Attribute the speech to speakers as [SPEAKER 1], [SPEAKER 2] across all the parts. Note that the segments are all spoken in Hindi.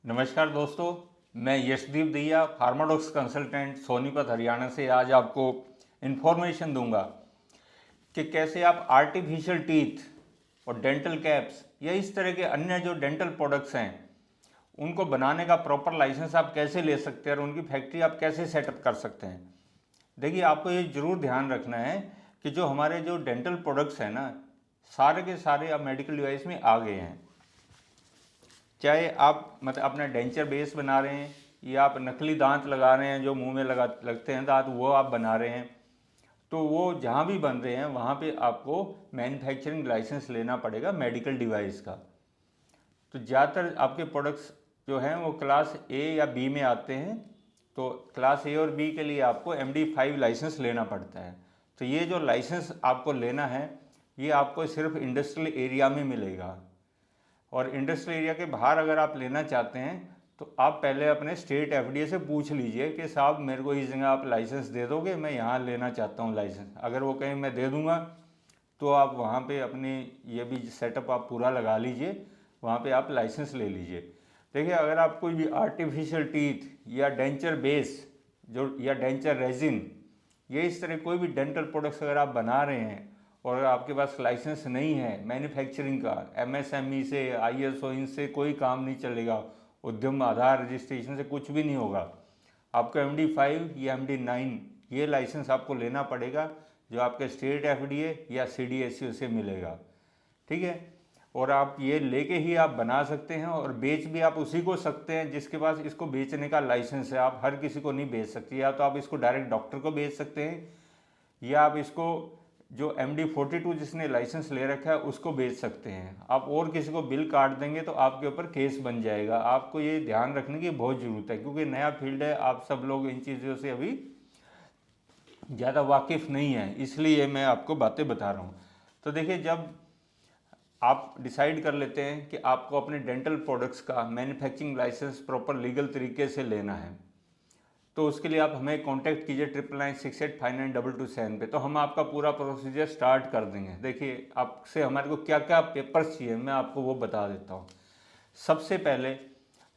[SPEAKER 1] नमस्कार दोस्तों, मैं यशदीप दहिया फार्माडॉक्स कंसल्टेंट सोनीपत हरियाणा से आज आपको इन्फॉर्मेशन दूंगा कि कैसे आप आर्टिफिशियल टीथ और डेंटल कैप्स या इस तरह के अन्य जो डेंटल प्रोडक्ट्स हैं उनको बनाने का प्रॉपर लाइसेंस आप कैसे ले सकते हैं और उनकी फैक्ट्री आप कैसे सेटअप कर सकते हैं। देखिए, आपको ये ज़रूर ध्यान रखना है कि जो हमारे जो डेंटल प्रोडक्ट्स हैं ना, सारे के सारे अब मेडिकल डिवाइस में आ गए हैं। चाहे आप मतलब अपना डेंचर बेस बना रहे हैं या आप नकली दांत लगा रहे हैं, जो मुंह में लगते हैं दांत, वो आप बना रहे हैं, तो वो जहाँ भी बन रहे हैं वहाँ पे आपको मैन्युफैक्चरिंग लाइसेंस लेना पड़ेगा मेडिकल डिवाइस का। तो ज़्यादातर आपके प्रोडक्ट्स जो हैं वो क्लास ए या बी में आते हैं। तो क्लास ए और बी के लिए आपको MD5 लाइसेंस लेना पड़ता है। तो ये जो लाइसेंस आपको लेना है ये आपको सिर्फ इंडस्ट्रियल एरिया में मिलेगा, और इंडस्ट्रियल एरिया के बाहर अगर आप लेना चाहते हैं तो आप पहले अपने स्टेट FDA से पूछ लीजिए कि साहब मेरे को इस जगह आप लाइसेंस दे दोगे, मैं यहाँ लेना चाहता हूँ लाइसेंस। अगर वो कहें मैं दे दूँगा तो आप वहाँ पे अपनी ये भी सेटअप आप पूरा लगा लीजिए, वहाँ पे आप लाइसेंस ले लीजिए। देखिए, अगर आप कोई भी आर्टिफिशियल टीथ या डेंचर बेस जो या डेंचर रेजिन, ये इस तरह कोई भी डेंटल प्रोडक्ट्स अगर आप बना रहे हैं और अगर आपके पास लाइसेंस नहीं है मैन्युफैक्चरिंग का, MSME से, ISO, इनसे कोई काम नहीं चलेगा, उद्यम आधार रजिस्ट्रेशन से कुछ भी नहीं होगा। आपको MD5 या MD9 ये लाइसेंस आपको लेना पड़ेगा, जो आपके स्टेट FDA या CDSCO से मिलेगा। ठीक है, और आप ये लेके ही आप बना सकते हैं और बेच भी आप उसी को सकते हैं जिसके पास इसको बेचने का लाइसेंस है। आप हर किसी को नहीं बेच सकते। या तो आप इसको डायरेक्ट डॉक्टर को बेच सकते हैं या आप इसको जो MD42 जिसने लाइसेंस ले रखा है उसको बेच सकते हैं। आप और किसी को बिल काट देंगे तो आपके ऊपर केस बन जाएगा। आपको ये ध्यान रखने की बहुत ज़रूरत है, क्योंकि नया फील्ड है, आप सब लोग इन चीज़ों से अभी ज़्यादा वाकिफ़ नहीं है, इसलिए मैं आपको बातें बता रहा हूँ। तो देखिए, जब आप डिसाइड कर लेते हैं कि आपको अपने डेंटल प्रोडक्ट्स का मैन्युफैक्चरिंग लाइसेंस प्रॉपर लीगल तरीके से लेना है, तो उसके लिए आप हमें कांटेक्ट कीजिए 9996859227 पे। तो हम आपका पूरा प्रोसीजर स्टार्ट कर देंगे। देखिए, आपसे हमारे को क्या क्या पेपर्स चाहिए मैं आपको वो बता देता हूँ। सबसे पहले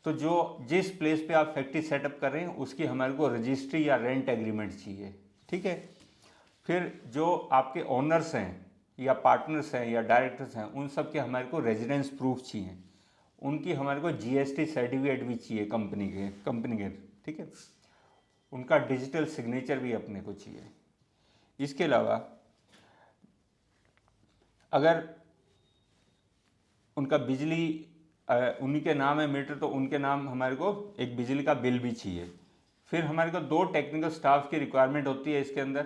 [SPEAKER 1] तो जो जिस प्लेस पे आप फैक्ट्री सेटअप कर रहे हैं उसकी हमारे को रजिस्ट्री या रेंट एग्रीमेंट चाहिए। ठीक है, फिर जो आपके ओनर्स हैं या पार्टनर्स हैं या डायरेक्टर्स हैं उन सब के हमारे को रेजिडेंस प्रूफ चाहिए। उनकी हमारे को GST सर्टिफिकेट भी चाहिए कंपनी के। ठीक है, उनका डिजिटल सिग्नेचर भी अपने को चाहिए। इसके अलावा अगर उनका बिजली उन्हीं के नाम है मीटर, तो उनके नाम हमारे को एक बिजली का बिल भी चाहिए। फिर हमारे को 2 टेक्निकल स्टाफ की रिक्वायरमेंट होती है इसके अंदर,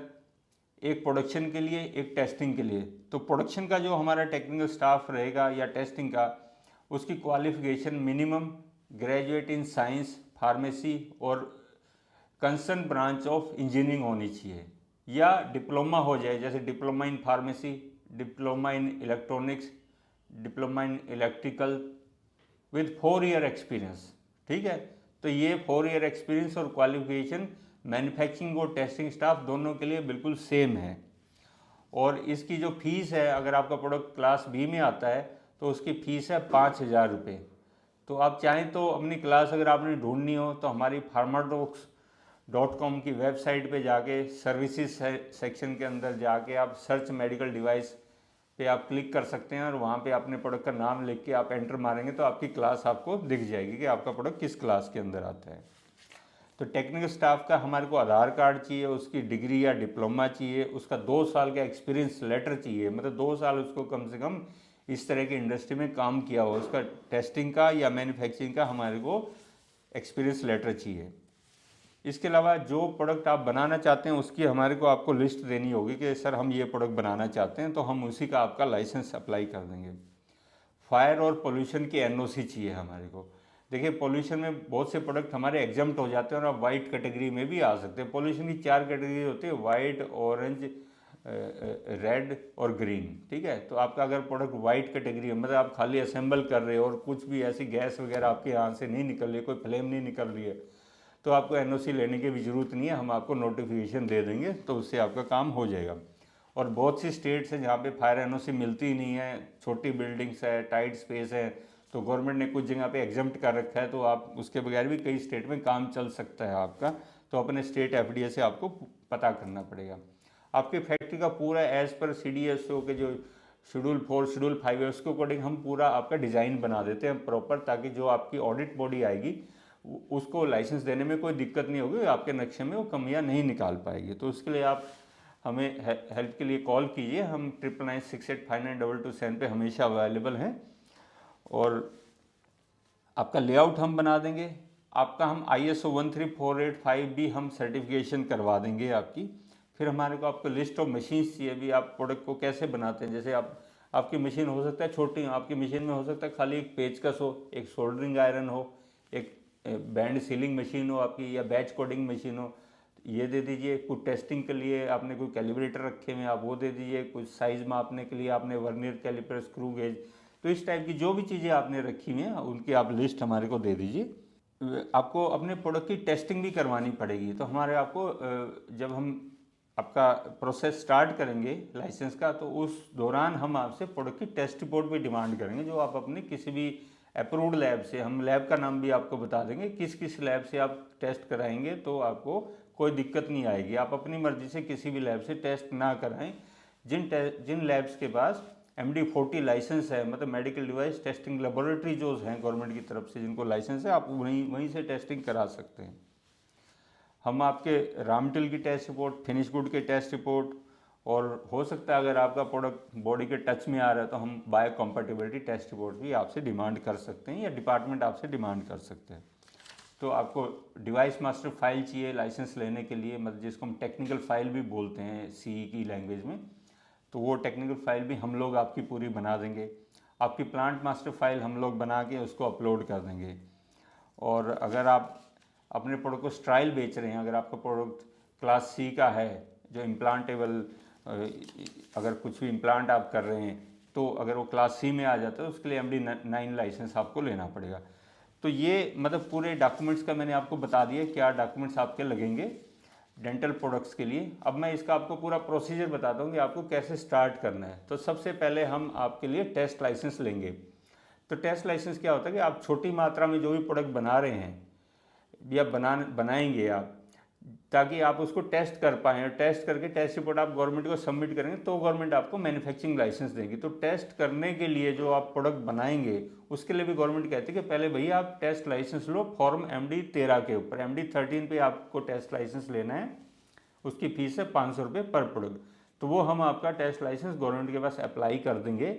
[SPEAKER 1] एक प्रोडक्शन के लिए, एक टेस्टिंग के लिए। तो प्रोडक्शन का जो हमारा टेक्निकल स्टाफ रहेगा या टेस्टिंग का, उसकी qualification minimum graduate in science, pharmacy और कंसर्न ब्रांच ऑफ इंजीनियरिंग होनी चाहिए, या डिप्लोमा हो जाए, जैसे diploma in pharmacy, diploma in electronics, diploma in electrical with 4 year experience. ठीक है, तो ये 4 ईयर एक्सपीरियंस और क्वालिफिकेशन मैन्युफैक्चरिंग और टेस्टिंग स्टाफ दोनों के लिए बिल्कुल सेम है। और इसकी जो फीस है, अगर आपका प्रोडक्ट क्लास बी में आता है तो उसकी फ़ीस है 5,000 रुपये। तो आप चाहें तो अपनी क्लास अगर आपने ढूंढनी हो तो हमारी farmadocks.com की वेबसाइट पे जाके सर्विसेज सेक्शन के अंदर जाके आप सर्च मेडिकल डिवाइस पे आप क्लिक कर सकते हैं, और वहाँ पे अपने प्रोडक्ट का नाम लिख के आप एंटर मारेंगे तो आपकी क्लास आपको दिख जाएगी कि आपका प्रोडक्ट किस क्लास के अंदर आता है। तो टेक्निकल स्टाफ का हमारे को आधार कार्ड चाहिए, उसकी डिग्री या डिप्लोमा चाहिए, उसका 2 साल का एक्सपीरियंस लेटर चाहिए, मतलब 2 साल उसको कम से कम इस तरह की इंडस्ट्री में काम किया हो, उसका टेस्टिंग का या मैन्युफैक्चरिंग का हमारे को एक्सपीरियंस लेटर चाहिए। इसके अलावा जो प्रोडक्ट आप बनाना चाहते हैं उसकी हमारे को आपको लिस्ट देनी होगी कि सर हम ये प्रोडक्ट बनाना चाहते हैं, तो हम उसी का आपका लाइसेंस अप्लाई कर देंगे। फायर और पोल्यूशन की NOC चाहिए हमारे को। देखिए, पोल्यूशन में बहुत से प्रोडक्ट हमारे एग्जाम्प्ट हो जाते हैं और आप वाइट कैटेगरी में भी आ सकते हैं। पोल्यूशन की 4 कैटेगरी होती है, वाइट, ऑरेंज, रेड और ग्रीन। ठीक है, तो आपका अगर प्रोडक्ट वाइट कैटेगरी है, मतलब आप खाली असेंबल कर रहे हो और कुछ भी ऐसी गैस वगैरह आपके यहाँ से नहीं निकल रही है, कोई फ्लेम नहीं निकल रही है, तो आपको NOC लेने की भी ज़रूरत नहीं है, हम आपको नोटिफिकेशन दे देंगे तो उससे आपका काम हो जाएगा। और बहुत सी स्टेट्स हैं जहाँ पे फायर NOC मिलती ही नहीं है, छोटी बिल्डिंग्स है, टाइट स्पेस है, तो गवर्नमेंट ने कुछ जगह पे एग्जम्प्ट कर रखा है, तो आप उसके बगैर भी कई स्टेट में काम चल सकता है आपका। तो अपने स्टेट एफडीए से आपको पता करना पड़ेगा। आपकी फैक्ट्री का पूरा एज पर सीडीएसओ के जो शेड्यूल 4 शेड्यूल 5 है उसके अकॉर्डिंग हम पूरा आपका डिज़ाइन बना देते हैं प्रॉपर, ताकि जो आपकी ऑडिट बॉडी आएगी उसको लाइसेंस देने में कोई दिक्कत नहीं होगी, आपके नक्शे में वो कमियां नहीं निकाल पाएगी। तो उसके लिए आप हमें हेल्प के लिए कॉल कीजिए, हम 9996859227 पे हमेशा अवेलेबल हैं। और आपका लेआउट हम बना देंगे, आपका हम ISO 13485 भी हम सर्टिफिकेशन करवा देंगे आपकी। फिर हमारे को आपको लिस्ट ऑफ मशीन्स चाहिए भी, आप प्रोडक्ट को कैसे बनाते हैं। जैसे आपकी मशीन हो सकता है छोटी, आपकी मशीन में हो सकता है खाली एक पेचकस हो, एक सोल्डरिंग आयरन हो, एक बैंड सीलिंग मशीन हो आपकी, या बैच कोडिंग मशीन हो, ये दे दीजिए। कुछ टेस्टिंग के लिए आपने कोई कैलिब्रेटर रखे हुए हैं आप वो दे दीजिए। कुछ साइज़ मापने के लिए आपने वर्नियर कैलिपर, स्क्रू गेज, तो इस टाइप की जो भी चीज़ें आपने रखी हुई हैं उनकी आप लिस्ट हमारे को दे दीजिए। आपको अपने प्रोडक्ट की टेस्टिंग भी करवानी पड़ेगी। तो हमारे आपको जब हम आपका प्रोसेस स्टार्ट करेंगे लाइसेंस का, तो उस दौरान हम आपसे प्रोडक्ट की टेस्ट रिपोर्ट भी डिमांड करेंगे, जो आप अपने किसी भी अप्रूव्ड लैब से, हम लैब का नाम भी आपको बता देंगे, किस किस लैब से आप टेस्ट कराएंगे तो आपको कोई दिक्कत नहीं आएगी। आप अपनी मर्जी से किसी भी लैब से टेस्ट ना कराएं। जिन लैब्स के पास MD40 लाइसेंस है, मतलब मेडिकल डिवाइस टेस्टिंग लेबोरेटरी जो हैं गवर्नमेंट की तरफ से जिनको लाइसेंस है, आप वहीं से टेस्टिंग करा सकते हैं। हम आपके रॉ मटेरियल की टेस्ट रिपोर्ट, फिनिश गुड के टेस्ट रिपोर्ट, और हो सकता है अगर आपका प्रोडक्ट बॉडी के टच में आ रहा है तो हम बायो कंपैटिबिलिटी टेस्ट रिपोर्ट भी आपसे डिमांड कर सकते हैं, या डिपार्टमेंट आपसे डिमांड कर सकते हैं। तो आपको डिवाइस मास्टर फाइल चाहिए लाइसेंस लेने के लिए, मतलब जिसको हम टेक्निकल फाइल भी बोलते हैं CE की लैंग्वेज में, तो वो टेक्निकल फाइल भी हम लोग आपकी पूरी बना देंगे। आपकी प्लांट मास्टर फाइल हम लोग बना के उसको अपलोड कर देंगे। और अगर आप अपने प्रोडक्ट को स्ट्राइल बेच रहे हैं, अगर आपका प्रोडक्ट क्लास C का है, जो इम्प्लांटेबल, अगर कुछ भी इम्प्लांट आप कर रहे हैं, तो अगर वो क्लास C में आ जाता है उसके लिए MD9 लाइसेंस आपको लेना पड़ेगा। तो ये मतलब पूरे डॉक्यूमेंट्स का मैंने आपको बता दिया क्या डॉक्यूमेंट्स आपके लगेंगे डेंटल प्रोडक्ट्स के लिए। अब मैं इसका आपको पूरा प्रोसीजर बताता हूँ कि आपको कैसे स्टार्ट करना है। तो सबसे पहले हम आपके लिए टेस्ट लाइसेंस लेंगे। तो टेस्ट लाइसेंस क्या होता है कि आप छोटी मात्रा में जो भी प्रोडक्ट बना रहे हैं या बनाएंगे आप, ताकि आप उसको टेस्ट कर पाएँ, और टेस्ट करके टेस्ट रिपोर्ट आप गवर्नमेंट को सबमिट करेंगे तो गवर्नमेंट आपको मैन्युफैक्चरिंग लाइसेंस देगी। तो टेस्ट करने के लिए जो आप प्रोडक्ट बनाएंगे उसके लिए भी गवर्नमेंट कहती है कि पहले भैया आप टेस्ट लाइसेंस लो फॉर्म MD13 के ऊपर। MD13 पे आपको टेस्ट लाइसेंस लेना है, उसकी फीस है 500 रुपये पर प्रोडक्ट। तो वो हम आपका टेस्ट लाइसेंस गवर्नमेंट के पास अप्लाई कर देंगे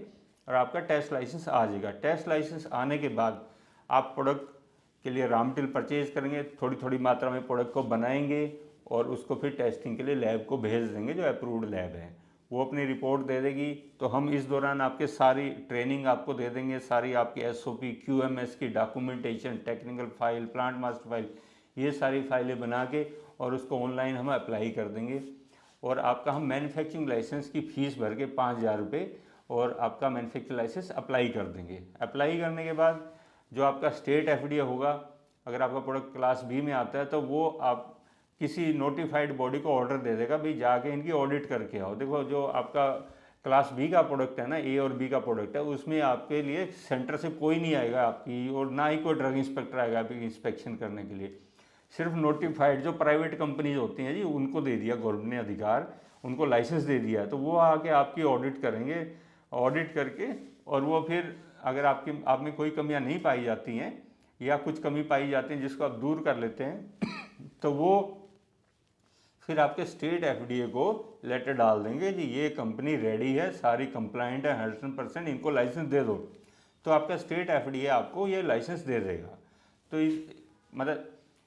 [SPEAKER 1] और आपका टेस्ट लाइसेंस आ जाएगा। टेस्ट लाइसेंस आने के बाद आप प्रोडक्ट के लिए रॉ मटेरियल परचेज करेंगे, थोड़ी थोड़ी मात्रा में प्रोडक्ट को बनाएंगे और उसको फिर टेस्टिंग के लिए लैब को भेज देंगे जो अप्रूव्ड लैब है, वो अपनी रिपोर्ट दे देगी। तो हम इस दौरान आपके सारी ट्रेनिंग आपको दे देंगे, सारी आपकी SOP QMS की documentation, technical file, plant master file, ये सारी फाइलें बना के और उसको ऑनलाइन हम अप्लाई कर देंगे। और आपका हम मैन्युफैक्चरिंग लाइसेंस की फ़ीस भर के 5,000 रुपये और आपका मैन्युफैक्चरिंग लाइसेंस अप्लाई कर देंगे। अप्लाई करने के बाद जो आपका स्टेट FDA होगा, अगर आपका प्रोडक्ट क्लास B में आता है तो वो आप किसी नोटिफाइड बॉडी को ऑर्डर दे देगा, भाई जाके इनकी ऑडिट करके आओ। देखो जो आपका क्लास B का प्रोडक्ट है ना, A और B का प्रोडक्ट है, उसमें आपके लिए सेंटर से कोई नहीं आएगा आपकी, और ना ही कोई ड्रग इंस्पेक्टर आएगा आपकी इंस्पेक्शन करने के लिए। सिर्फ नोटिफाइड जो प्राइवेट कंपनीज होती हैं जी, उनको दे दिया गवर्नमेंट ने अधिकार, उनको लाइसेंस दे दिया है, तो वो आके आपकी ऑडिट करेंगे। ऑडिट करके और वो फिर अगर आप में कोई कमियां नहीं पाई जाती हैं या कुछ कमी पाई जाती हैं जिसको आप दूर कर लेते हैं तो वो फिर आपके स्टेट FDA को लेटर डाल देंगे जी ये कंपनी रेडी है, सारी कंप्लाइंट है 100%, इनको लाइसेंस दे दो। तो आपका स्टेट FDA आपको ये लाइसेंस दे देगा। तो मतलब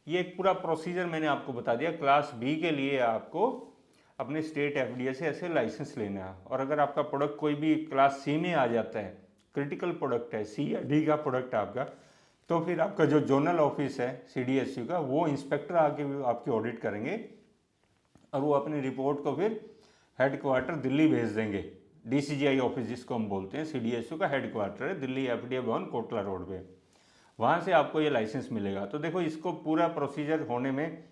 [SPEAKER 1] ये एक पूरा प्रोसीजर मैंने आपको बता दिया। क्लास B के लिए आपको अपने स्टेट FDA से ऐसे लाइसेंस लेना है। और अगर आपका प्रोडक्ट कोई भी क्लास C में आ जाता है, क्रिटिकल प्रोडक्ट है, C या D का प्रोडक्ट आपका, तो फिर आपका जो जोनल ऑफिस है CDSU का, वो इंस्पेक्टर आके आपकी ऑडिट करेंगे और वो अपनी रिपोर्ट को फिर हेडक्वार्टर दिल्ली भेज देंगे। DCGI ऑफिस जिसको हम बोलते हैं, CDSU का हेडक्वार्टर है दिल्ली FDA भवन कोटला रोड पे, वहाँ से आपको ये लाइसेंस मिलेगा। तो देखो इसको पूरा प्रोसीजर होने में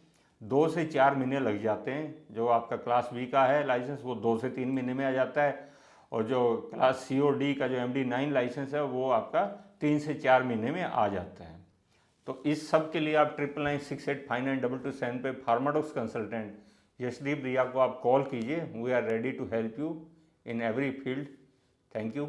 [SPEAKER 1] 2 से 4 महीने लग जाते हैं। जो आपका क्लास B का है लाइसेंस वो 2 से 3 महीने में आ जाता है, और जो क्लास C और D का जो MD9 लाइसेंस है वो आपका 3 से 4 महीने में आ जाते हैं। तो इस सब के लिए आप 9996859227 पे फार्माडॉक्स कंसल्टेंट यशदीप दिया को आप कॉल कीजिए। We are ready to help you in every field. Thank you.